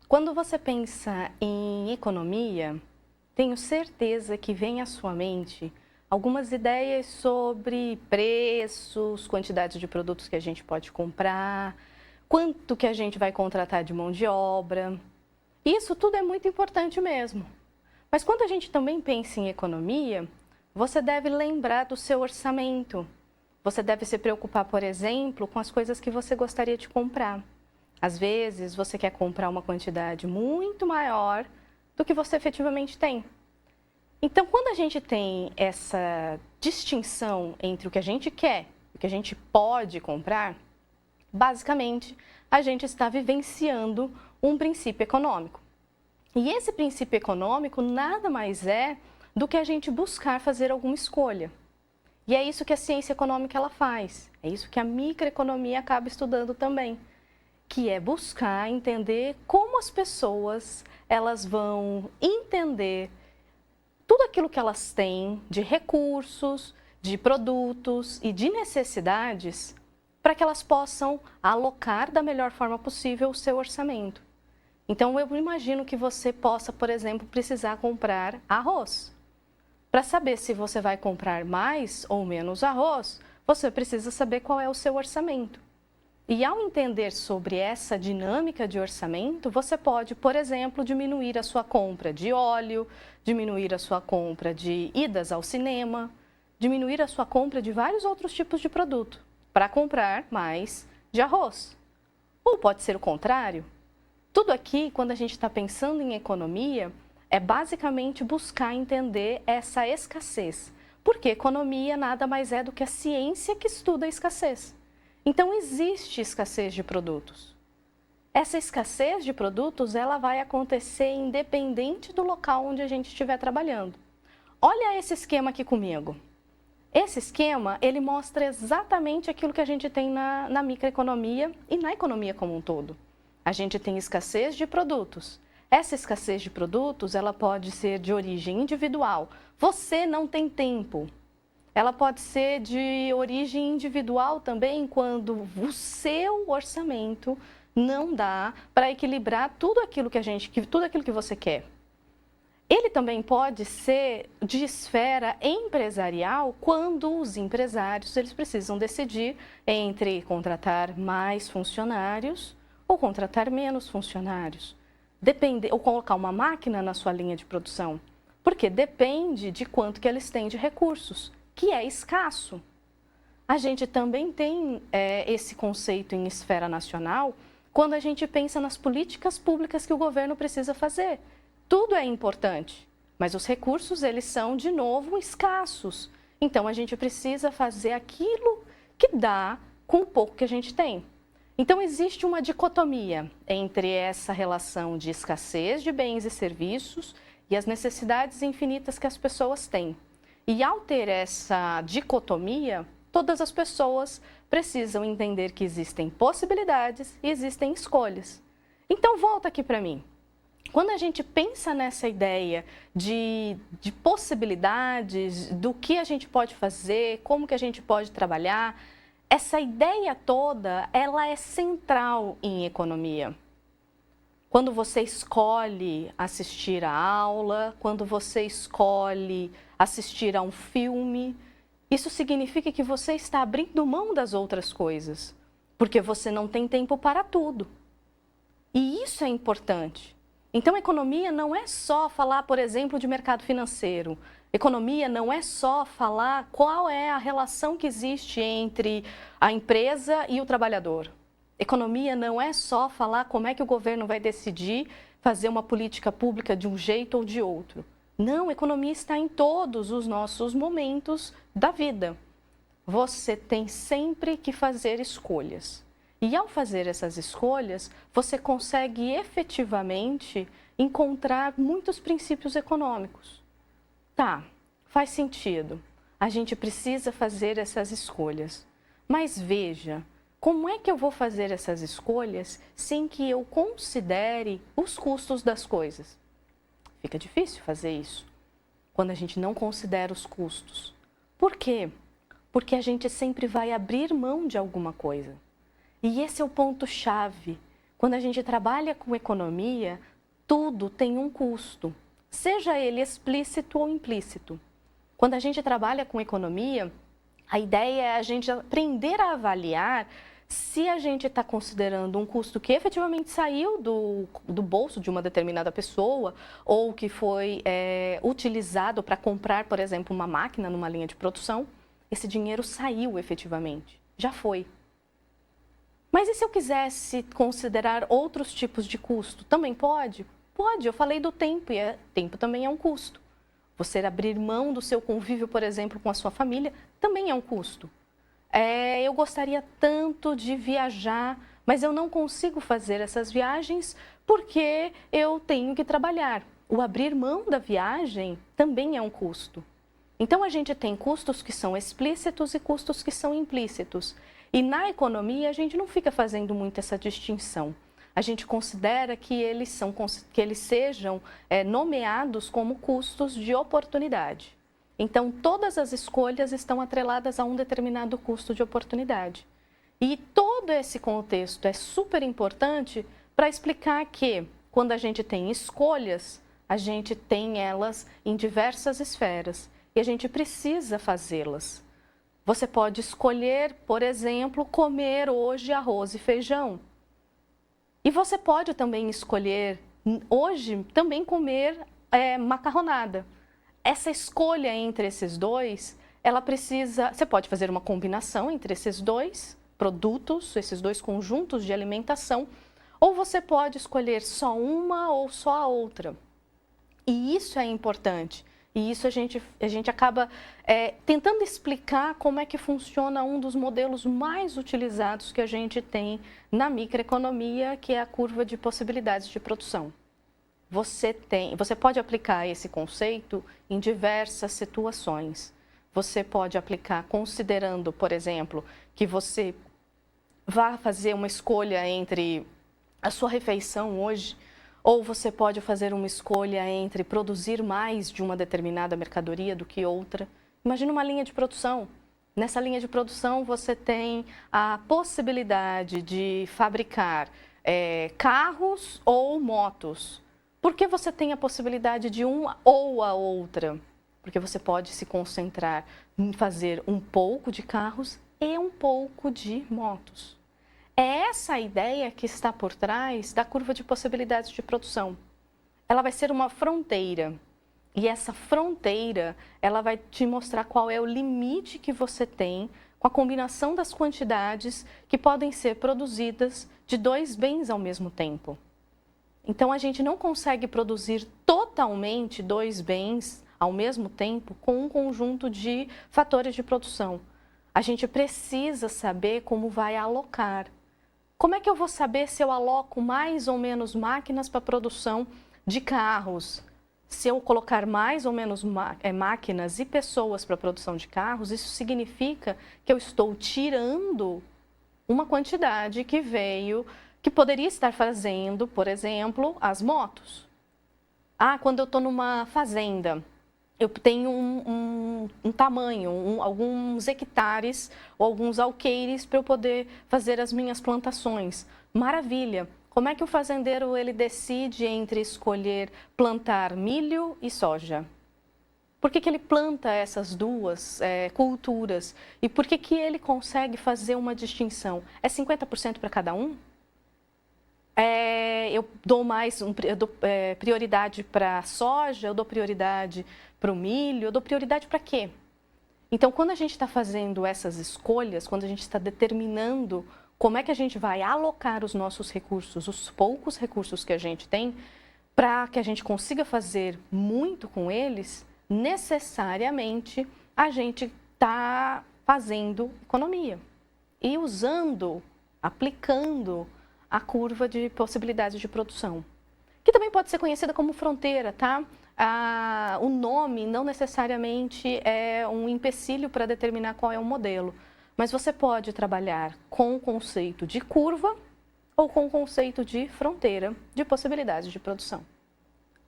Quando você pensa em economia, tenho certeza que vem à sua mente algumas ideias sobre preços, quantidade de produtos que a gente pode comprar, quanto que a gente vai contratar de mão de obra. Isso tudo é muito importante mesmo. Mas quando a gente também pensa em economia, você deve lembrar do seu orçamento. Você deve se preocupar, por exemplo, com as coisas que você gostaria de comprar. Às vezes, você quer comprar uma quantidade muito maior do que você efetivamente tem. Então, quando a gente tem essa distinção entre o que a gente quer e o que a gente pode comprar, basicamente, a gente está vivenciando um princípio econômico. E esse princípio econômico nada mais é do que a gente buscar fazer alguma escolha. E é isso que a ciência econômica ela faz, é isso que a microeconomia acaba estudando também, que é buscar entender como as pessoas elas vão entender tudo aquilo que elas têm de recursos, de produtos e de necessidades para que elas possam alocar da melhor forma possível o seu orçamento. Então, eu imagino que você possa, por exemplo, precisar comprar arroz. Para saber se você vai comprar mais ou menos arroz, você precisa saber qual é o seu orçamento. E ao entender sobre essa dinâmica de orçamento, você pode, por exemplo, diminuir a sua compra de óleo, diminuir a sua compra de idas ao cinema, diminuir a sua compra de vários outros tipos de produto, para comprar mais de arroz. Ou pode ser o contrário. Tudo aqui, quando a gente está pensando em economia, é basicamente buscar entender essa escassez. Porque economia nada mais é do que a ciência que estuda a escassez. Então, existe escassez de produtos. Essa escassez de produtos, ela vai acontecer independente do local onde a gente estiver trabalhando. Olha esse esquema aqui comigo. Esse esquema, ele mostra exatamente aquilo que a gente tem na microeconomia e na economia como um todo. A gente tem escassez de produtos. Essa escassez de produtos, ela pode ser de origem individual. Você não tem tempo. Ela pode ser de origem individual também, quando o seu orçamento não dá para equilibrar tudo aquilo que você quer. Ele também pode ser de esfera empresarial, quando os empresários eles precisam decidir entre contratar mais funcionários ou contratar menos funcionários. Ou colocar uma máquina na sua linha de produção, porque depende de quanto que eles têm de recursos, que é escasso. A gente também tem esse conceito em esfera nacional, quando a gente pensa nas políticas públicas que o governo precisa fazer. Tudo é importante, mas os recursos eles são, de novo, escassos. Então, a gente precisa fazer aquilo que dá com o pouco que a gente tem. Então, existe uma dicotomia entre essa relação de escassez de bens e serviços e as necessidades infinitas que as pessoas têm. E ao ter essa dicotomia, todas as pessoas precisam entender que existem possibilidades e existem escolhas. Então, volta aqui para mim. Quando a gente pensa nessa ideia de possibilidades, do que a gente pode fazer, como que a gente pode trabalhar, essa ideia toda, ela é central em economia. Quando você escolhe assistir a aula, quando você escolhe assistir a um filme, isso significa que você está abrindo mão das outras coisas, porque você não tem tempo para tudo. E isso é importante. Então, economia não é só falar, por exemplo, de mercado financeiro. Economia não é só falar qual é a relação que existe entre a empresa e o trabalhador. Economia não é só falar como é que o governo vai decidir fazer uma política pública de um jeito ou de outro. Não, economia está em todos os nossos momentos da vida. Você tem sempre que fazer escolhas. E ao fazer essas escolhas, você consegue efetivamente encontrar muitos princípios econômicos. Tá, faz sentido. A gente precisa fazer essas escolhas. Mas veja, como é que eu vou fazer essas escolhas sem que eu considere os custos das coisas? Fica difícil fazer isso quando a gente não considera os custos. Por quê? Porque a gente sempre vai abrir mão de alguma coisa. E esse é o ponto-chave. Quando a gente trabalha com economia, tudo tem um custo, seja ele explícito ou implícito. Quando a gente trabalha com economia, a ideia é a gente aprender a avaliar se a gente está considerando um custo que efetivamente saiu do bolso de uma determinada pessoa ou que foi utilizado para comprar, por exemplo, uma máquina numa linha de produção, esse dinheiro saiu efetivamente, já foi. Mas e se eu quisesse considerar outros tipos de custo? Também pode? Pode, eu falei do tempo e tempo também é um custo. Você abrir mão do seu convívio, por exemplo, com a sua família, também é um custo. Eu gostaria tanto de viajar, mas eu não consigo fazer essas viagens porque eu tenho que trabalhar. O abrir mão da viagem também é um custo. Então, a gente tem custos que são explícitos e custos que são implícitos. E na economia, a gente não fica fazendo muito essa distinção. A gente considera que eles sejam nomeados como custos de oportunidade. Então, todas as escolhas estão atreladas a um determinado custo de oportunidade. E todo esse contexto é super importante para explicar que, quando a gente tem escolhas, a gente tem elas em diversas esferas e a gente precisa fazê-las. Você pode escolher, por exemplo, comer hoje arroz e feijão. E você pode também escolher hoje também comer macarronada. Essa escolha entre esses dois, você pode fazer uma combinação entre esses dois produtos, esses dois conjuntos de alimentação, ou você pode escolher só uma ou só a outra. E isso é importante. E isso a gente acaba tentando explicar como é que funciona um dos modelos mais utilizados que a gente tem na microeconomia, que é a curva de possibilidades de produção. Você pode aplicar esse conceito em diversas situações. Você pode aplicar considerando, por exemplo, que você vá fazer uma escolha entre a sua refeição hoje, ou você pode fazer uma escolha entre produzir mais de uma determinada mercadoria do que outra. Imagina uma linha de produção. Nessa linha de produção você tem a possibilidade de fabricar carros ou motos. Por que você tem a possibilidade de uma ou a outra? Porque você pode se concentrar em fazer um pouco de carros e um pouco de motos. É essa a ideia que está por trás da curva de possibilidades de produção. Ela vai ser uma fronteira. E essa fronteira, ela vai te mostrar qual é o limite que você tem com a combinação das quantidades que podem ser produzidas de dois bens ao mesmo tempo. Então, a gente não consegue produzir totalmente dois bens ao mesmo tempo com um conjunto de fatores de produção. A gente precisa saber como vai alocar. Como é que eu vou saber se eu aloco mais ou menos máquinas para a produção de carros? Se eu colocar mais ou menos máquinas e pessoas para a produção de carros, isso significa que eu estou tirando uma quantidade que poderia estar fazendo, por exemplo, as motos. Quando eu estou numa fazenda, eu tenho um tamanho, alguns hectares ou alguns alqueires para eu poder fazer as minhas plantações. Maravilha! Como é que o fazendeiro ele decide entre escolher plantar milho e soja? Por que ele planta essas duas culturas? E por que ele consegue fazer uma distinção? É 50% para cada um? Eu dou prioridade para a soja, eu dou prioridade para o milho, eu dou prioridade para quê? Então, quando a gente está fazendo essas escolhas, quando a gente está determinando como é que a gente vai alocar os nossos recursos, os poucos recursos que a gente tem, para que a gente consiga fazer muito com eles, necessariamente a gente está fazendo economia e aplicando a curva de possibilidades de produção, que também pode ser conhecida como fronteira, tá? O nome não necessariamente é um empecilho para determinar qual é o modelo, mas você pode trabalhar com o conceito de curva ou com o conceito de fronteira de possibilidades de produção.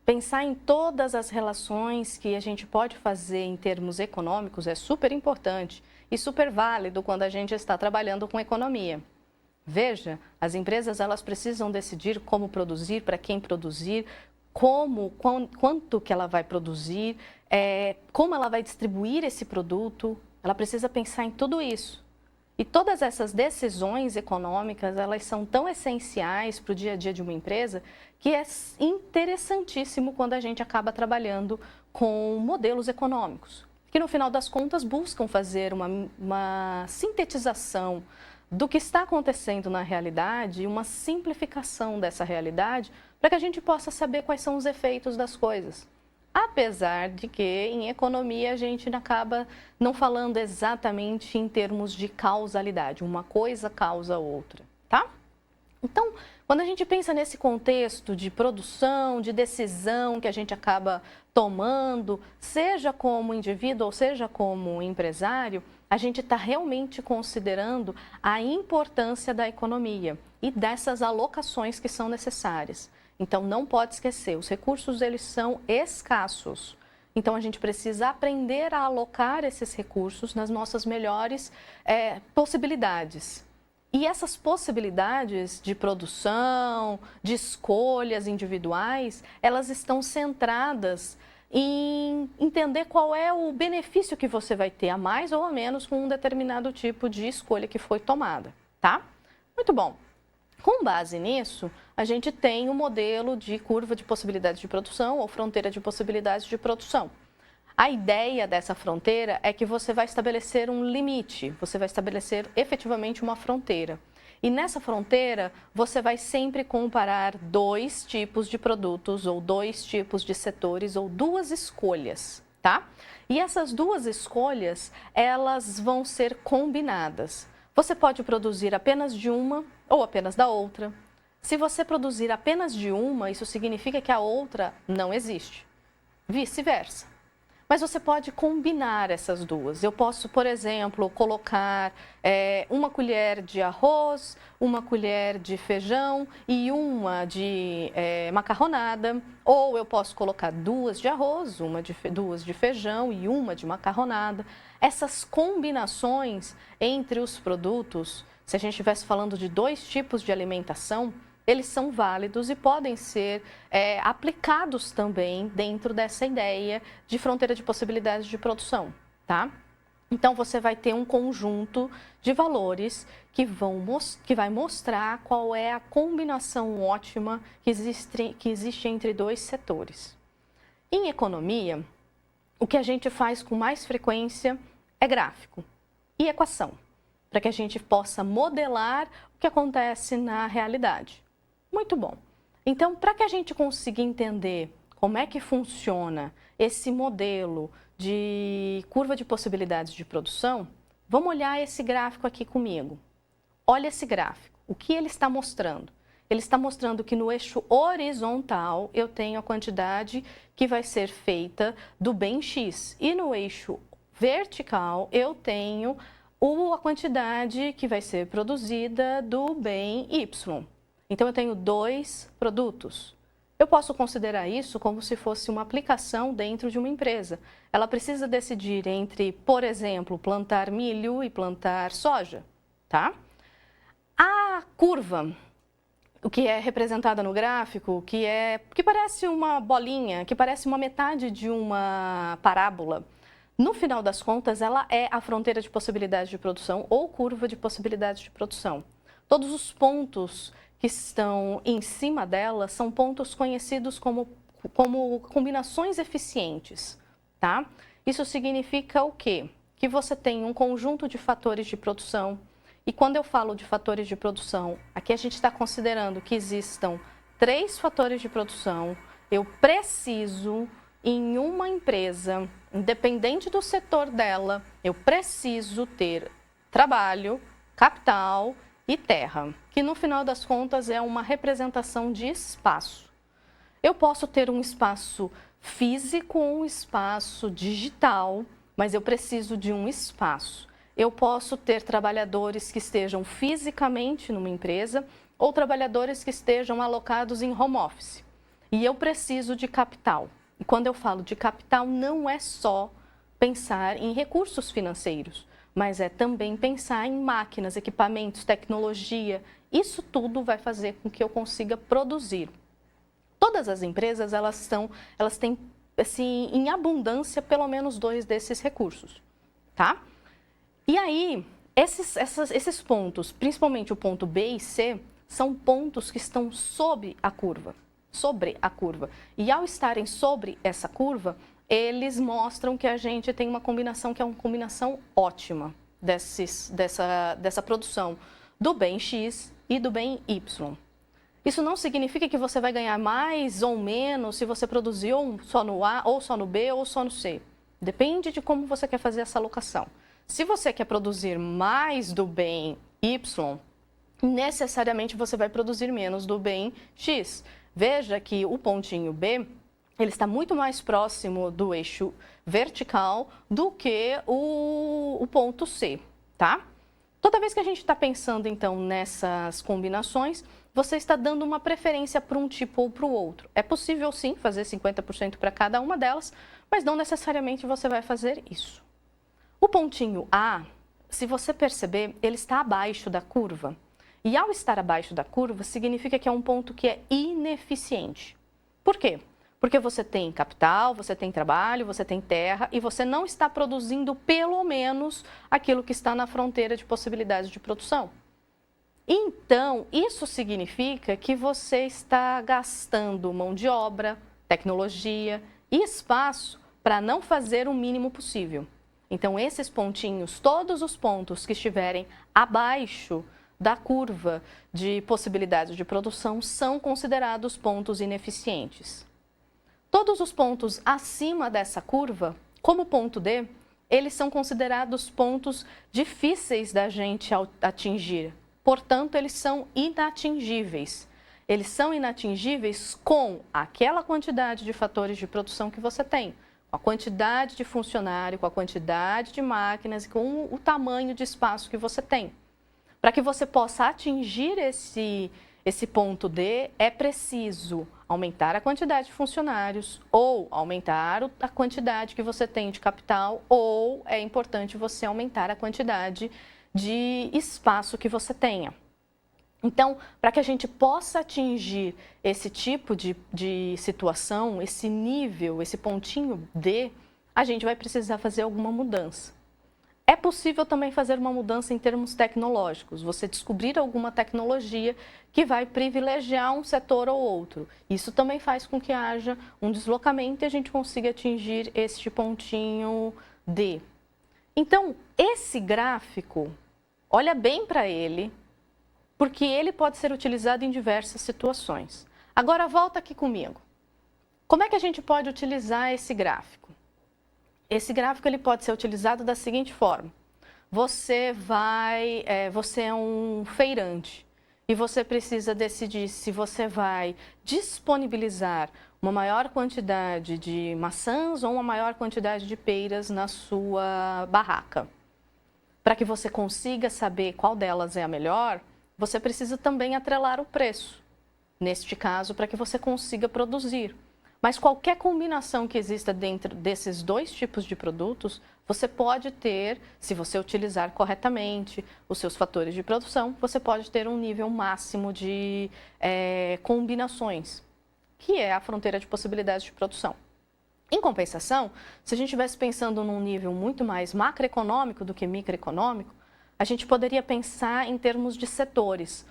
Pensar em todas as relações que a gente pode fazer em termos econômicos é super importante e super válido quando a gente está trabalhando com economia. Veja, as empresas elas precisam decidir como produzir, para quem produzir, quanto que ela vai produzir, como ela vai distribuir esse produto. Ela precisa pensar em tudo isso. E todas essas decisões econômicas, elas são tão essenciais para o dia a dia de uma empresa que é interessantíssimo quando a gente acaba trabalhando com modelos econômicos, que no final das contas buscam fazer uma sintetização do que está acontecendo na realidade e uma simplificação dessa realidade para que a gente possa saber quais são os efeitos das coisas. Apesar de que em economia a gente acaba não falando exatamente em termos de causalidade, uma coisa causa outra, tá? Então, quando a gente pensa nesse contexto de produção, de decisão que a gente acaba tomando, seja como indivíduo ou seja como empresário, a gente está realmente considerando a importância da economia e dessas alocações que são necessárias. Então, não pode esquecer, os recursos eles são escassos. Então, a gente precisa aprender a alocar esses recursos nas nossas melhores possibilidades. E essas possibilidades de produção, de escolhas individuais, elas estão centradas em entender qual é o benefício que você vai ter a mais ou a menos com um determinado tipo de escolha que foi tomada, tá? Muito bom. Com base nisso, a gente tem um modelo de curva de possibilidades de produção ou fronteira de possibilidades de produção. A ideia dessa fronteira é que você vai estabelecer um limite, você vai estabelecer efetivamente uma fronteira. E nessa fronteira, você vai sempre comparar dois tipos de produtos ou dois tipos de setores ou duas escolhas, tá? E essas duas escolhas, elas vão ser combinadas. Você pode produzir apenas de uma ou apenas da outra. Se você produzir apenas de uma, isso significa que a outra não existe. Vice-versa. Mas você pode combinar essas duas. Eu posso, por exemplo, colocar uma colher de arroz, uma colher de feijão e uma de macarronada. Ou eu posso colocar duas de arroz, duas de feijão e uma de macarronada. Essas combinações entre os produtos, se a gente estivesse falando de dois tipos de alimentação, eles são válidos e podem ser aplicados também dentro dessa ideia de fronteira de possibilidades de produção, tá? Então, você vai ter um conjunto de valores que vai mostrar qual é a combinação ótima que existe entre dois setores. Em economia, o que a gente faz com mais frequência é gráfico e equação, para que a gente possa modelar o que acontece na realidade. Muito bom. Então, para que a gente consiga entender como é que funciona esse modelo de curva de possibilidades de produção, vamos olhar esse gráfico aqui comigo. Olha esse gráfico. O que ele está mostrando? Ele está mostrando que no eixo horizontal eu tenho a quantidade que vai ser feita do bem X e no eixo vertical eu tenho a quantidade que vai ser produzida do bem Y. Então, eu tenho dois produtos. Eu posso considerar isso como se fosse uma aplicação dentro de uma empresa. Ela precisa decidir entre, por exemplo, plantar milho e plantar soja, tá? A curva, o que é representada no gráfico, que parece uma bolinha, que parece uma metade de uma parábola, no final das contas, ela é a fronteira de possibilidades de produção ou curva de possibilidades de produção. Todos os pontos que estão em cima dela são pontos conhecidos como combinações eficientes, tá? Isso significa o quê? Que você tem um conjunto de fatores de produção. E quando eu falo de fatores de produção, aqui a gente está considerando que existam 3 fatores de produção. Eu preciso, em uma empresa, independente do setor dela, eu preciso ter trabalho, capital e terra, que no final das contas é uma representação de espaço. Eu posso ter um espaço físico ou um espaço digital, mas eu preciso de um espaço. Eu posso ter trabalhadores que estejam fisicamente numa empresa ou trabalhadores que estejam alocados em home office. E eu preciso de capital. E quando eu falo de capital, não é só pensar em recursos financeiros. mas é também pensar em máquinas, equipamentos, tecnologia. Isso tudo vai fazer com que eu consiga produzir. Todas as empresas, elas têm, assim, em abundância, pelo menos 2 desses recursos, tá? E aí, esses pontos, principalmente o ponto B e C, são pontos que estão sobre a curva. E ao estarem sobre essa curva, eles mostram que a gente tem uma combinação que é uma combinação ótima dessa produção do bem X e do bem Y. Isso não significa que você vai ganhar mais ou menos se você produziu só no A, ou só no B, ou só no C. Depende de como você quer fazer essa alocação. Se você quer produzir mais do bem Y, necessariamente você vai produzir menos do bem X. Veja que o pontinho B, ele está muito mais próximo do eixo vertical do que o ponto C, tá? Toda vez que a gente está pensando, então, nessas combinações, você está dando uma preferência para um tipo ou para o outro. É possível, sim, fazer 50% para cada uma delas, mas não necessariamente você vai fazer isso. O pontinho A, se você perceber, ele está abaixo da curva. E ao estar abaixo da curva, significa que é um ponto que é ineficiente. Por quê? Porque você tem capital, você tem trabalho, você tem terra e você não está produzindo pelo menos aquilo que está na fronteira de possibilidades de produção. Então, isso significa que você está gastando mão de obra, tecnologia e espaço para não fazer o mínimo possível. Então, esses pontinhos, todos os pontos que estiverem abaixo da curva de possibilidades de produção são considerados pontos ineficientes. Todos os pontos acima dessa curva, como o ponto D, eles são considerados pontos difíceis da gente atingir. Portanto, eles são inatingíveis. Eles são inatingíveis com aquela quantidade de fatores de produção que você tem, com a quantidade de funcionário, com a quantidade de máquinas e com o tamanho de espaço que você tem. Para que você possa atingir esse ponto D, é preciso aumentar a quantidade de funcionários ou aumentar a quantidade que você tem de capital, ou é importante você aumentar a quantidade de espaço que você tenha. Então, para que a gente possa atingir esse tipo de situação, esse nível, esse pontinho D, a gente vai precisar fazer alguma mudança. É possível também fazer uma mudança em termos tecnológicos, você descobrir alguma tecnologia que vai privilegiar um setor ou outro. Isso também faz com que haja um deslocamento e a gente consiga atingir este pontinho D. Então, esse gráfico, olha bem para ele, porque ele pode ser utilizado em diversas situações. Agora, volta aqui comigo. Como é que a gente pode utilizar esse gráfico? Esse gráfico ele pode ser utilizado da seguinte forma. Você é um feirante e você precisa decidir se você vai disponibilizar uma maior quantidade de maçãs ou uma maior quantidade de peiras na sua barraca. Para que você consiga saber qual delas é a melhor, você precisa também atrelar o preço, neste caso, para que você consiga produzir. Mas qualquer combinação que exista dentro desses 2 tipos de produtos, você pode ter, se você utilizar corretamente os seus fatores de produção, você pode ter um nível máximo de combinações, que é a fronteira de possibilidades de produção. Em compensação, se a gente estivesse pensando num nível muito mais macroeconômico do que microeconômico, a gente poderia pensar em termos de setores.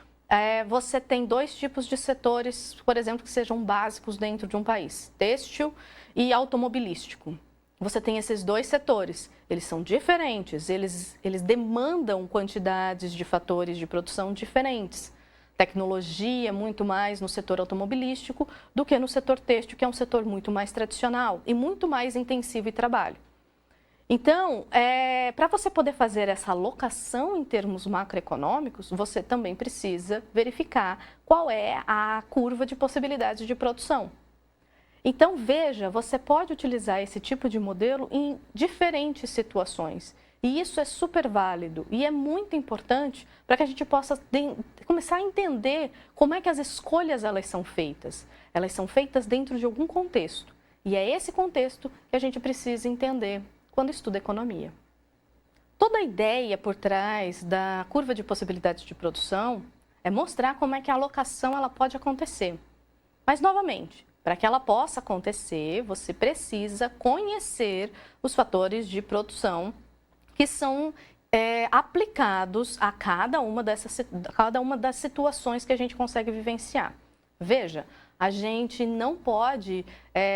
Você tem 2 tipos de setores, por exemplo, que sejam básicos dentro de um país, têxtil e automobilístico. Você tem esses 2 setores, eles são diferentes, eles demandam quantidades de fatores de produção diferentes. Tecnologia muito mais no setor automobilístico do que no setor têxtil, que é um setor muito mais tradicional e muito mais intensivo em trabalho. Então, para você poder fazer essa alocação em termos macroeconômicos, você também precisa verificar qual é a curva de possibilidades de produção. Então, veja, você pode utilizar esse tipo de modelo em diferentes situações. E isso é super válido e é muito importante para que a gente possa começar a entender como é que as escolhas elas são feitas. Elas são feitas dentro de algum contexto. E é esse contexto que a gente precisa entender quando estuda economia. Toda a ideia por trás da curva de possibilidades de produção é mostrar como é que a alocação ela pode acontecer. Mas, novamente, para que ela possa acontecer, você precisa conhecer os fatores de produção que são aplicados a cada uma das situações que a gente consegue vivenciar. Veja, a gente não pode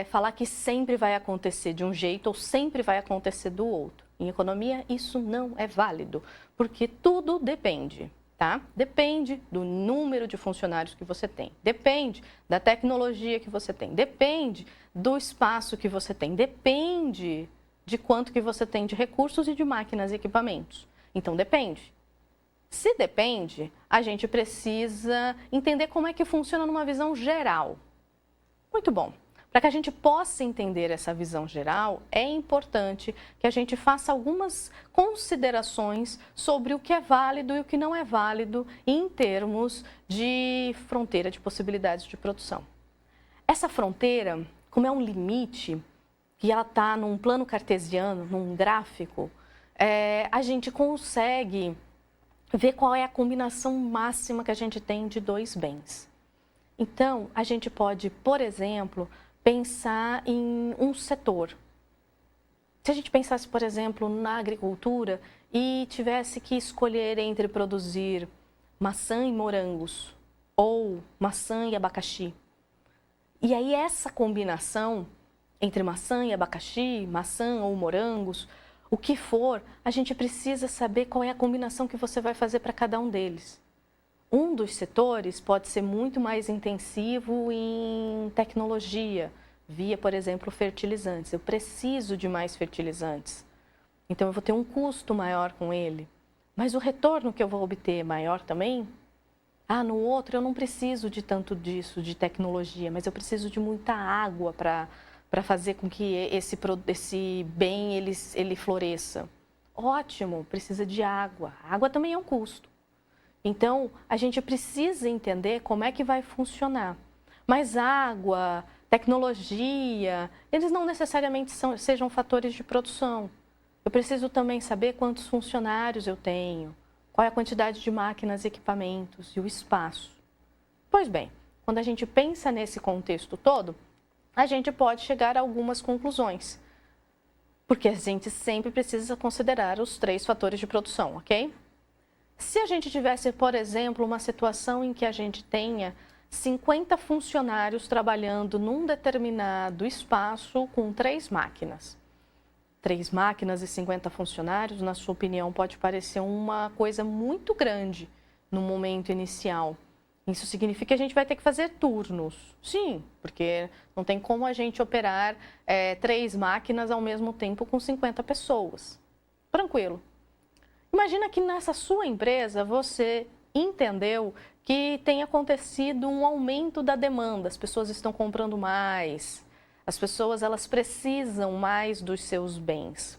falar que sempre vai acontecer de um jeito ou sempre vai acontecer do outro. Em economia, isso não é válido, porque tudo depende, tá? Depende do número de funcionários que você tem, depende da tecnologia que você tem, depende do espaço que você tem, depende de quanto que você tem de recursos e de máquinas e equipamentos. Então, depende. Se depende, a gente precisa entender como é que funciona numa visão geral. Muito bom. Para que a gente possa entender essa visão geral, é importante que a gente faça algumas considerações sobre o que é válido e o que não é válido em termos de fronteira de possibilidades de produção. Essa fronteira, como é um limite, que ela está num plano cartesiano, num gráfico, a gente consegue ver qual é a combinação máxima que a gente tem de dois bens. Então, a gente pode, por exemplo, pensar em um setor. Se a gente pensasse, por exemplo, na agricultura e tivesse que escolher entre produzir maçã e morangos ou maçã e abacaxi. E aí essa combinação entre maçã e abacaxi, maçã ou morangos, o que for, a gente precisa saber qual é a combinação que você vai fazer para cada um deles. Um dos setores pode ser muito mais intensivo em tecnologia, via, por exemplo, fertilizantes. Eu preciso de mais fertilizantes, então eu vou ter um custo maior com ele. Mas o retorno que eu vou obter é maior também? No outro eu não preciso de tanto disso, de tecnologia, mas eu preciso de muita água para fazer com que esse bem ele floresça. Ótimo, precisa de água. A água também é um custo. Então, a gente precisa entender como é que vai funcionar. Mas água, tecnologia, eles não necessariamente sejam fatores de produção. Eu preciso também saber quantos funcionários eu tenho, qual é a quantidade de máquinas e equipamentos e o espaço. Pois bem, quando a gente pensa nesse contexto todo, a gente pode chegar a algumas conclusões. Porque a gente sempre precisa considerar os 3 fatores de produção, ok? Se a gente tivesse, por exemplo, uma situação em que a gente tenha 50 funcionários trabalhando num determinado espaço com 3 máquinas. 3 máquinas e 50 funcionários, na sua opinião, pode parecer uma coisa muito grande no momento inicial. Isso significa que a gente vai ter que fazer turnos. Sim, porque não tem como a gente operar 3 máquinas ao mesmo tempo com 50 pessoas. Tranquilo. Imagina que nessa sua empresa você entendeu que tem acontecido um aumento da demanda, as pessoas estão comprando mais, as pessoas elas precisam mais dos seus bens.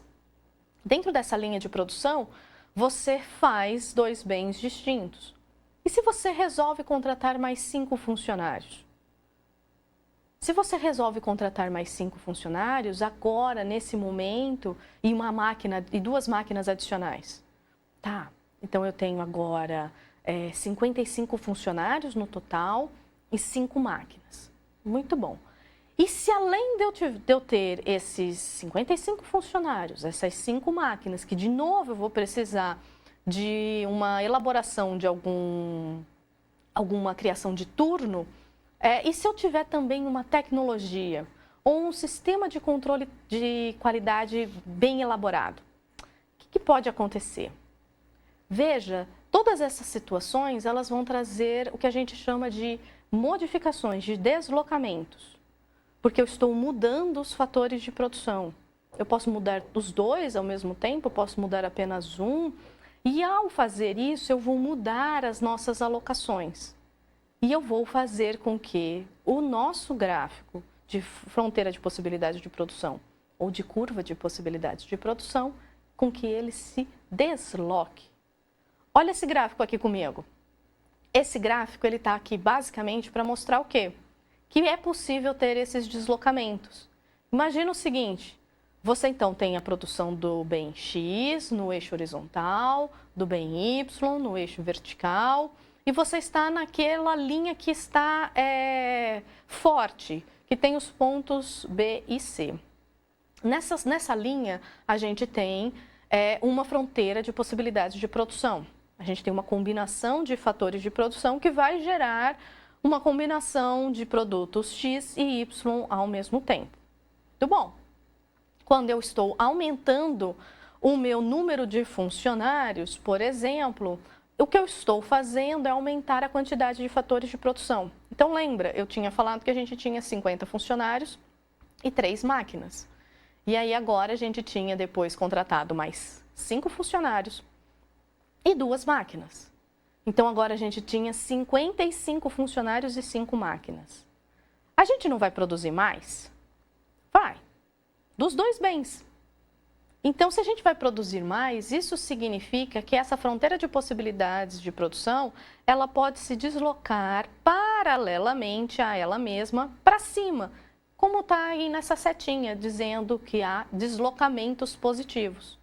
Dentro dessa linha de produção, você faz 2 bens distintos. E se você resolve contratar mais 5 funcionários? Se você resolve contratar mais 5 funcionários, agora, nesse momento, e 2 máquinas adicionais. Tá, então eu tenho agora 55 funcionários no total e 5 máquinas. Muito bom. E se além de eu ter esses 55 funcionários, essas 5 máquinas, que de novo eu vou precisar de uma elaboração de alguma criação de turno, e se eu tiver também uma tecnologia ou um sistema de controle de qualidade bem elaborado, o que pode acontecer? Veja, todas essas situações, elas vão trazer o que a gente chama de modificações, de deslocamentos, porque eu estou mudando os fatores de produção. Eu posso mudar os 2 ao mesmo tempo, eu posso mudar apenas um, e ao fazer isso, eu vou mudar as nossas alocações. E eu vou fazer com que o nosso gráfico de fronteira de possibilidade de produção, ou de curva de possibilidades de produção, com que ele se desloque. Olha esse gráfico aqui comigo. Esse gráfico ele está aqui basicamente para mostrar o quê? Que é possível ter esses deslocamentos. Imagina o seguinte, Você então tem a produção do bem X no eixo horizontal, do bem Y no eixo vertical, e você está naquela linha que está forte, que tem os pontos B e C. Nessa linha, a gente tem uma fronteira de possibilidades de produção. A gente tem uma combinação de fatores de produção que vai gerar uma combinação de produtos X e Y ao mesmo tempo. Muito bom. Quando eu estou aumentando o meu número de funcionários, por exemplo, o que eu estou fazendo é aumentar a quantidade de fatores de produção. Então, lembra, eu tinha falado que a gente tinha 50 funcionários e 3 máquinas. E aí, agora, a gente tinha depois contratado mais 5 funcionários e 2 máquinas. Então, agora a gente tinha 55 funcionários e 5 máquinas. A gente não vai produzir mais? Vai. Dos 2 bens. Então, se a gente vai produzir mais, isso significa que essa fronteira de possibilidades de produção, ela pode se deslocar paralelamente a ela mesma para cima, como está aí nessa setinha, dizendo que há deslocamentos positivos.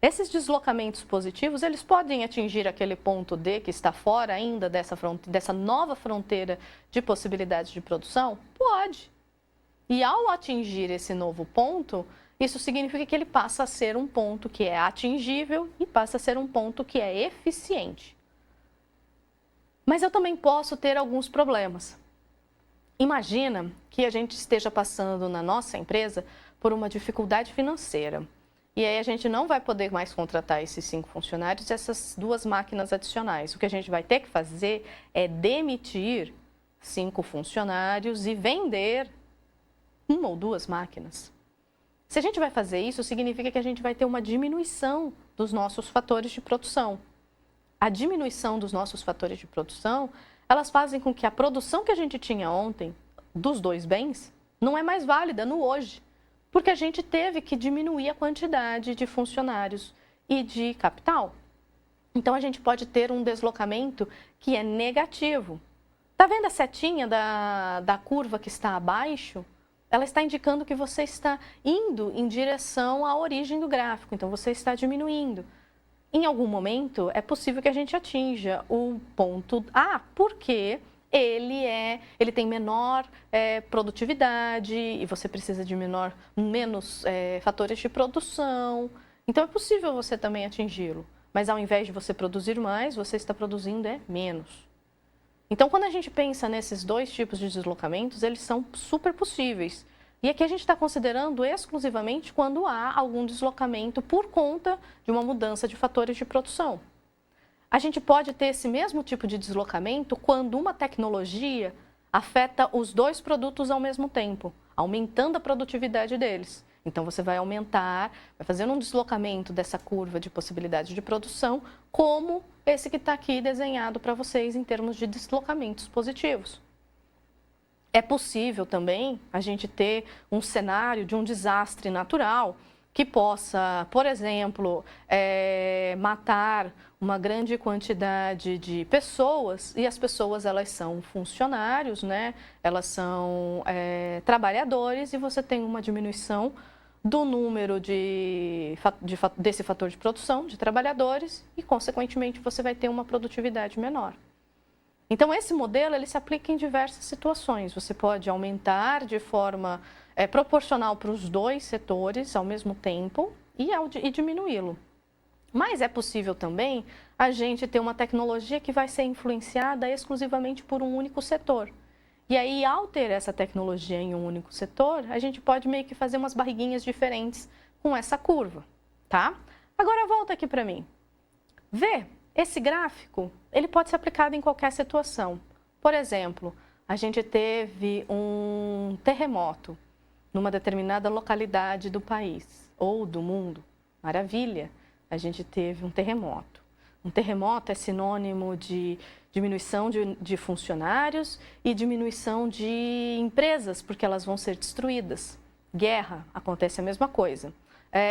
Esses deslocamentos positivos, eles podem atingir aquele ponto D que está fora ainda dessa nova fronteira de possibilidades de produção? Pode. E ao atingir esse novo ponto, isso significa que ele passa a ser um ponto que é atingível e passa a ser um ponto que é eficiente. Mas eu também posso ter alguns problemas. Imagina que a gente esteja passando na nossa empresa por uma dificuldade financeira. E aí a gente não vai poder mais contratar esses 5 funcionários e essas 2 máquinas adicionais. O que a gente vai ter que fazer é demitir 5 funcionários e vender 1 ou 2 máquinas. Se a gente vai fazer isso, significa que a gente vai ter uma diminuição dos nossos fatores de produção. A diminuição dos nossos fatores de produção, elas fazem com que a produção que a gente tinha ontem, dos 2 bens, não é mais válida no hoje, porque a gente teve que diminuir a quantidade de funcionários e de capital. Então, a gente pode ter um deslocamento que é negativo. Está vendo a setinha da curva que está abaixo? Ela está indicando que você está indo em direção à origem do gráfico, então você está diminuindo. Em algum momento, é possível que a gente atinja o ponto A, porque ele tem menor produtividade e você precisa de menos fatores de produção. Então, é possível você também atingi-lo, mas ao invés de você produzir mais, você está produzindo menos. Então, quando a gente pensa nesses 2 tipos de deslocamentos, eles são super possíveis. E aqui a gente está considerando exclusivamente quando há algum deslocamento por conta de uma mudança de fatores de produção. A gente pode ter esse mesmo tipo de deslocamento quando uma tecnologia afeta os 2 produtos ao mesmo tempo, aumentando a produtividade deles. Então, você vai aumentar, vai fazer um deslocamento dessa curva de possibilidade de produção, como esse que está aqui desenhado para vocês em termos de deslocamentos positivos. É possível também a gente ter um cenário de um desastre natural que possa, por exemplo, matar uma grande quantidade de pessoas, e as pessoas, elas são funcionários, né? Elas são trabalhadores, e você tem uma diminuição do número desse fator de produção, de trabalhadores, e, consequentemente, você vai ter uma produtividade menor. Então, esse modelo ele se aplica em diversas situações. Você pode aumentar de forma proporcional para os 2 setores ao mesmo tempo e diminuí-lo. Mas é possível também a gente ter uma tecnologia que vai ser influenciada exclusivamente por um único setor. E aí, ao ter essa tecnologia em um único setor, a gente pode meio que fazer umas barriguinhas diferentes com essa curva, tá? Agora, volta aqui para mim. Vê, esse gráfico, ele pode ser aplicado em qualquer situação. Por exemplo, a gente teve um terremoto numa determinada localidade do país ou do mundo. Maravilha, a gente teve um terremoto. Um terremoto é sinônimo de diminuição de funcionários e diminuição de empresas, porque elas vão ser destruídas. Guerra, acontece a mesma coisa.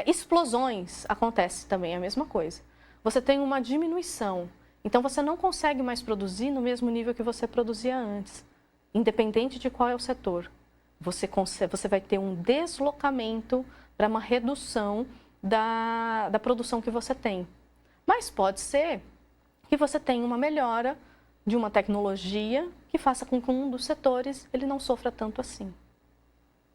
Explosões, acontece também a mesma coisa. Você tem uma diminuição, então você não consegue mais produzir no mesmo nível que você produzia antes, independente de qual é o setor. você vai ter um deslocamento para uma redução da produção que você tem. Mas pode ser que você tenha uma melhora de uma tecnologia que faça com que um dos setores ele não sofra tanto assim.